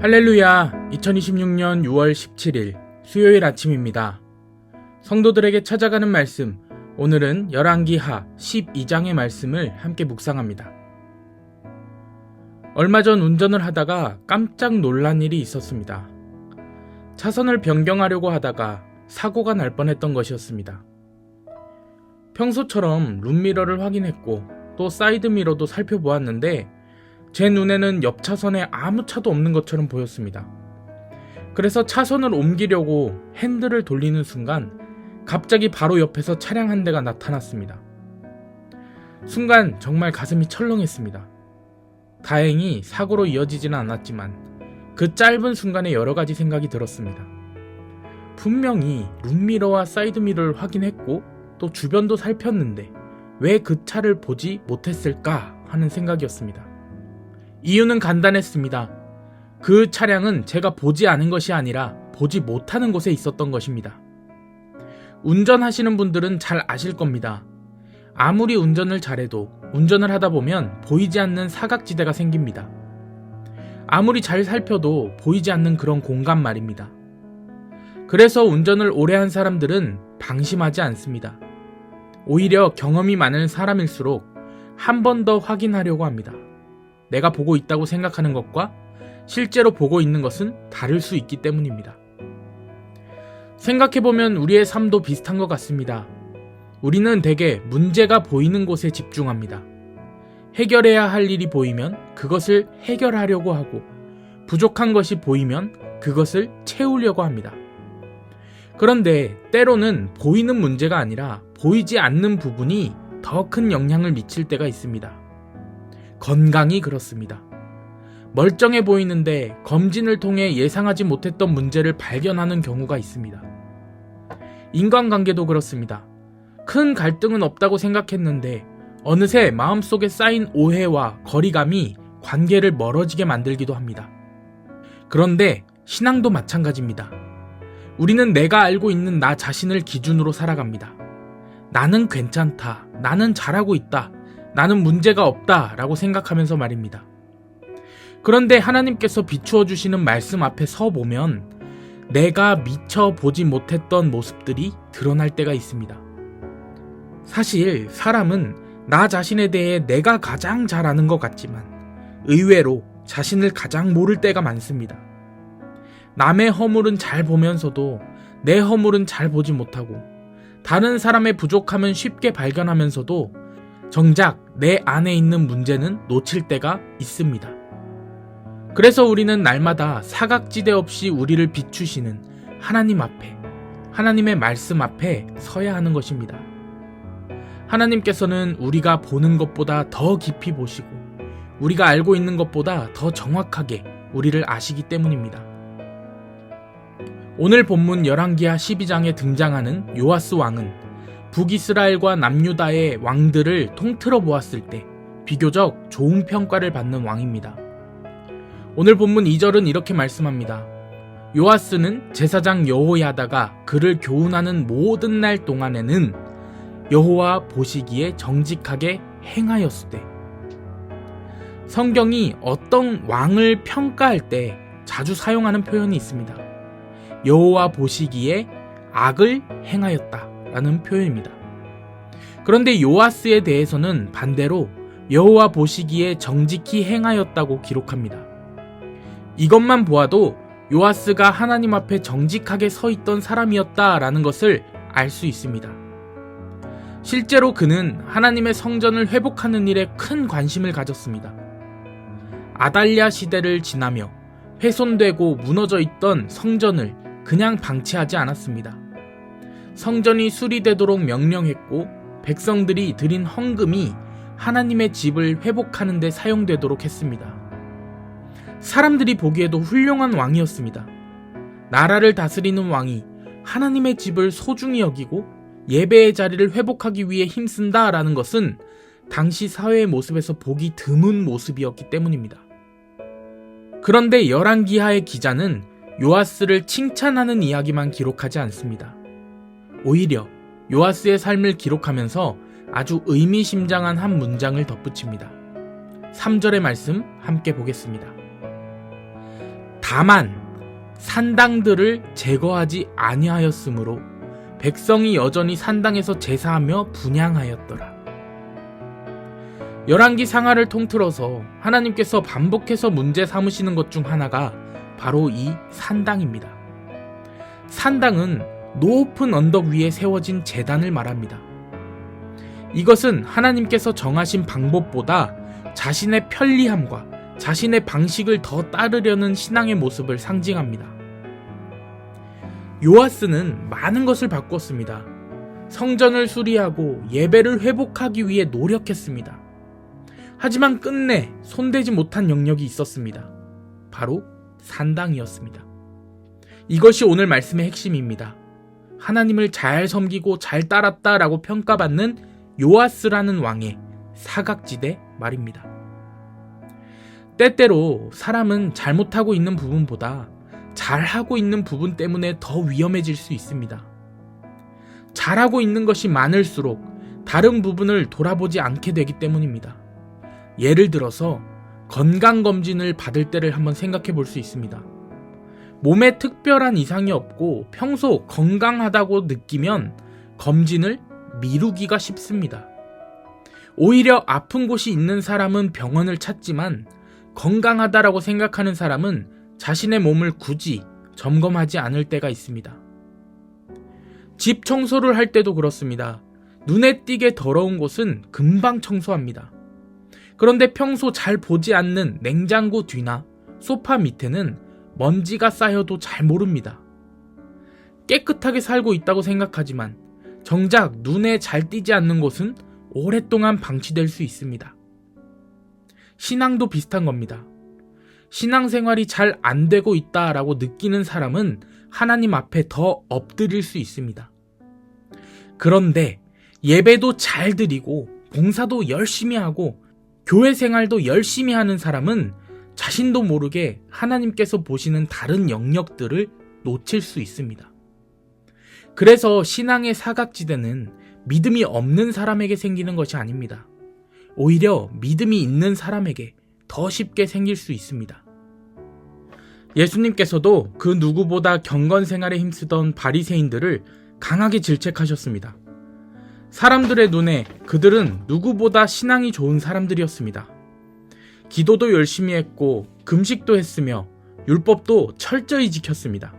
할렐루야, 2026년 6월 17일 수요일 아침입니다. 성도들에게 찾아가는 말씀, 오늘은 열왕기하 12장의 말씀을 함께 묵상합니다. 얼마 전 운전을 하다가 깜짝 놀란 일이 있었습니다. 차선을 변경하려고 하다가 사고가 날 뻔했던 것이었습니다. 평소처럼 룸미러를 확인했고 또 사이드미러도 살펴보았는데 제 눈에는 옆 차선에 아무 차도 없는 것처럼 보였습니다. 그래서 차선을 옮기려고 핸들을 돌리는 순간 갑자기 바로 옆에서 차량 한 대가 나타났습니다. 순간 정말 가슴이 철렁했습니다. 다행히 사고로 이어지지는 않았지만 그 짧은 순간에 여러 가지 생각이 들었습니다. 분명히 룸미러와 사이드미러를 확인했고 또 주변도 살폈는데 왜 그 차를 보지 못했을까 하는 생각이었습니다. 이유는 간단했습니다. 그 차량은 제가 보지 않은 것이 아니라 보지 못하는 곳에 있었던 것입니다. 운전하시는 분들은 잘 아실 겁니다. 아무리 운전을 잘해도 운전을 하다 보면 보이지 않는 사각지대가 생깁니다. 아무리 잘 살펴도 보이지 않는 그런 공간 말입니다. 그래서 운전을 오래 한 사람들은 방심하지 않습니다. 오히려 경험이 많은 사람일수록 한 번 더 확인하려고 합니다. 내가 보고 있다고 생각하는 것과 실제로 보고 있는 것은 다를 수 있기 때문입니다. 생각해보면 우리의 삶도 비슷한 것 같습니다. 우리는 대개 문제가 보이는 곳에 집중합니다. 해결해야 할 일이 보이면 그것을 해결하려고 하고 부족한 것이 보이면 그것을 채우려고 합니다. 그런데 때로는 보이는 문제가 아니라 보이지 않는 부분이 더 큰 영향을 미칠 때가 있습니다. 건강이 그렇습니다. 멀쩡해 보이는데 검진을 통해 예상하지 못했던 문제를 발견하는 경우가 있습니다. 인간관계도 그렇습니다. 큰 갈등은 없다고 생각했는데 어느새 마음속에 쌓인 오해와 거리감이 관계를 멀어지게 만들기도 합니다. 그런데 신앙도 마찬가지입니다. 우리는 내가 알고 있는 나 자신을 기준으로 살아갑니다. 나는 괜찮다, 나는 잘하고 있다, 나는 문제가 없다 라고 생각하면서 말입니다. 그런데 하나님께서 비추어 주시는 말씀 앞에 서 보면 내가 미처 보지 못했던 모습들이 드러날 때가 있습니다. 사실 사람은 나 자신에 대해 내가 가장 잘 아는 것 같지만 의외로 자신을 가장 모를 때가 많습니다. 남의 허물은 잘 보면서도 내 허물은 잘 보지 못하고 다른 사람의 부족함은 쉽게 발견하면서도 정작 내 안에 있는 문제는 놓칠 때가 있습니다. 그래서 우리는 날마다 사각지대 없이 우리를 비추시는 하나님 앞에, 하나님의 말씀 앞에 서야 하는 것입니다. 하나님께서는 우리가 보는 것보다 더 깊이 보시고 우리가 알고 있는 것보다 더 정확하게 우리를 아시기 때문입니다. 오늘 본문 열왕기하 12장에 등장하는 요아스 왕은 북이스라엘과 남유다의 왕들을 통틀어 보았을 때 비교적 좋은 평가를 받는 왕입니다. 오늘 본문 2절은 이렇게 말씀합니다. 요아스는 제사장 여호야다가 그를 교훈하는 모든 날 동안에는 여호와 보시기에 정직하게 행하였으되. 성경이 어떤 왕을 평가할 때 자주 사용하는 표현이 있습니다. 여호와 보시기에 악을 행하였다 라는 표현입니다. 그런데 요아스에 대해서는 반대로 여호와 보시기에 정직히 행하였다고 기록합니다. 이것만 보아도 요아스가 하나님 앞에 정직하게 서 있던 사람이었다라는 것을 알 수 있습니다. 실제로 그는 하나님의 성전을 회복하는 일에 큰 관심을 가졌습니다. 아달랴 시대를 지나며 훼손되고 무너져 있던 성전을 그냥 방치하지 않았습니다. 성전이 수리되도록 명령했고 백성들이 드린 헌금이 하나님의 집을 회복하는 데 사용되도록 했습니다. 사람들이 보기에도 훌륭한 왕이었습니다. 나라를 다스리는 왕이 하나님의 집을 소중히 여기고 예배의 자리를 회복하기 위해 힘쓴다라는 것은 당시 사회의 모습에서 보기 드문 모습이었기 때문입니다. 그런데 열왕기하의 기자는 요아스를 칭찬하는 이야기만 기록하지 않습니다. 오히려 요아스의 삶을 기록하면서 아주 의미심장한 한 문장을 덧붙입니다. 3절의 말씀 함께 보겠습니다. 다만 산당들을 제거하지 아니하였으므로 백성이 여전히 산당에서 제사하며 분향하였더라. 열왕기 상하를 통틀어서 하나님께서 반복해서 문제 삼으시는 것 중 하나가 바로 이 산당입니다. 산당은 높은 언덕 위에 세워진 제단을 말합니다. 이것은 하나님께서 정하신 방법보다 자신의 편리함과 자신의 방식을 더 따르려는 신앙의 모습을 상징합니다. 요아스는 많은 것을 바꿨습니다. 성전을 수리하고 예배를 회복하기 위해 노력했습니다. 하지만 끝내 손대지 못한 영역이 있었습니다. 바로 산당이었습니다. 이것이 오늘 말씀의 핵심입니다. 하나님을 잘 섬기고 잘 따랐다라고 평가받는 요아스라는 왕의 사각지대 말입니다. 때때로 사람은 잘못하고 있는 부분보다 잘하고 있는 부분 때문에 더 위험해질 수 있습니다. 잘하고 있는 것이 많을수록 다른 부분을 돌아보지 않게 되기 때문입니다. 예를 들어서 건강검진을 받을 때를 한번 생각해 볼 수 있습니다. 몸에 특별한 이상이 없고 평소 건강하다고 느끼면 검진을 미루기가 쉽습니다. 오히려 아픈 곳이 있는 사람은 병원을 찾지만 건강하다라고 생각하는 사람은 자신의 몸을 굳이 점검하지 않을 때가 있습니다. 집 청소를 할 때도 그렇습니다. 눈에 띄게 더러운 곳은 금방 청소합니다. 그런데 평소 잘 보지 않는 냉장고 뒤나 소파 밑에는 먼지가 쌓여도 잘 모릅니다. 깨끗하게 살고 있다고 생각하지만 정작 눈에 잘 띄지 않는 곳은 오랫동안 방치될 수 있습니다. 신앙도 비슷한 겁니다. 신앙생활이 잘 안 되고 있다라고 느끼는 사람은 하나님 앞에 더 엎드릴 수 있습니다. 그런데 예배도 잘 드리고 봉사도 열심히 하고 교회 생활도 열심히 하는 사람은 자신도 모르게 하나님께서 보시는 다른 영역들을 놓칠 수 있습니다. 그래서 신앙의 사각지대는 믿음이 없는 사람에게 생기는 것이 아닙니다. 오히려 믿음이 있는 사람에게 더 쉽게 생길 수 있습니다. 예수님께서도 그 누구보다 경건 생활에 힘쓰던 바리새인들을 강하게 질책하셨습니다. 사람들의 눈에 그들은 누구보다 신앙이 좋은 사람들이었습니다. 기도도 열심히 했고 금식도 했으며 율법도 철저히 지켰습니다.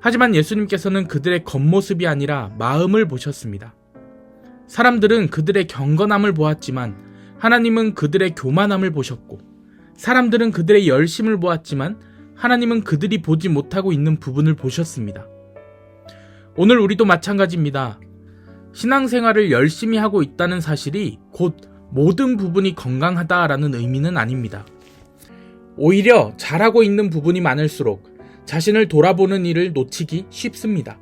하지만 예수님께서는 그들의 겉모습이 아니라 마음을 보셨습니다. 사람들은 그들의 경건함을 보았지만 하나님은 그들의 교만함을 보셨고, 사람들은 그들의 열심을 보았지만 하나님은 그들이 보지 못하고 있는 부분을 보셨습니다. 오늘 우리도 마찬가지입니다. 신앙생활을 열심히 하고 있다는 사실이 곧 모든 부분이 건강하다라는 의미는 아닙니다. 오히려 잘하고 있는 부분이 많을수록 자신을 돌아보는 일을 놓치기 쉽습니다.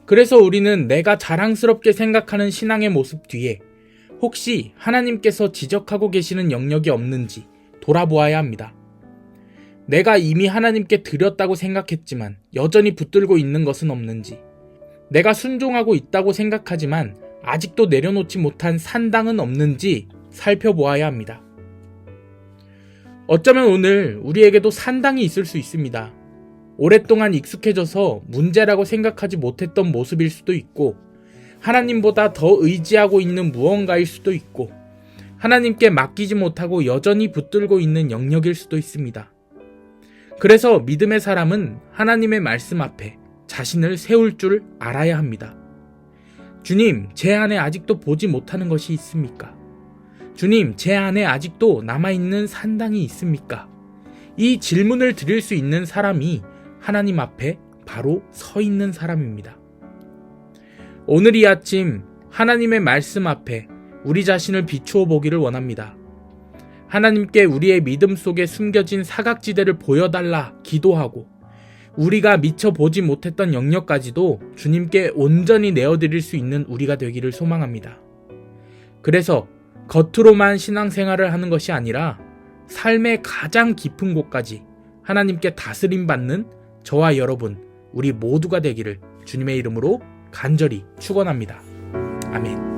그래서 우리는 내가 자랑스럽게 생각하는 신앙의 모습 뒤에 혹시 하나님께서 지적하고 계시는 영역이 없는지 돌아보아야 합니다. 내가 이미 하나님께 드렸다고 생각했지만 여전히 붙들고 있는 것은 없는지, 내가 순종하고 있다고 생각하지만 아직도 내려놓지 못한 산당은 없는지 살펴보아야 합니다. 어쩌면 오늘 우리에게도 산당이 있을 수 있습니다. 오랫동안 익숙해져서 문제라고 생각하지 못했던 모습일 수도 있고, 하나님보다 더 의지하고 있는 무언가일 수도 있고, 하나님께 맡기지 못하고 여전히 붙들고 있는 영역일 수도 있습니다. 그래서 믿음의 사람은 하나님의 말씀 앞에 자신을 세울 줄 알아야 합니다. 주님, 제 안에 아직도 보지 못하는 것이 있습니까? 주님, 제 안에 아직도 남아있는 산당이 있습니까? 이 질문을 드릴 수 있는 사람이 하나님 앞에 바로 서 있는 사람입니다. 오늘 이 아침 하나님의 말씀 앞에 우리 자신을 비추어 보기를 원합니다. 하나님께 우리의 믿음 속에 숨겨진 사각지대를 보여달라 기도하고, 우리가 미처 보지 못했던 영역까지도 주님께 온전히 내어드릴 수 있는 우리가 되기를 소망합니다. 그래서 겉으로만 신앙생활을 하는 것이 아니라 삶의 가장 깊은 곳까지 하나님께 다스림받는 저와 여러분, 우리 모두가 되기를 주님의 이름으로 간절히 축원합니다. 아멘.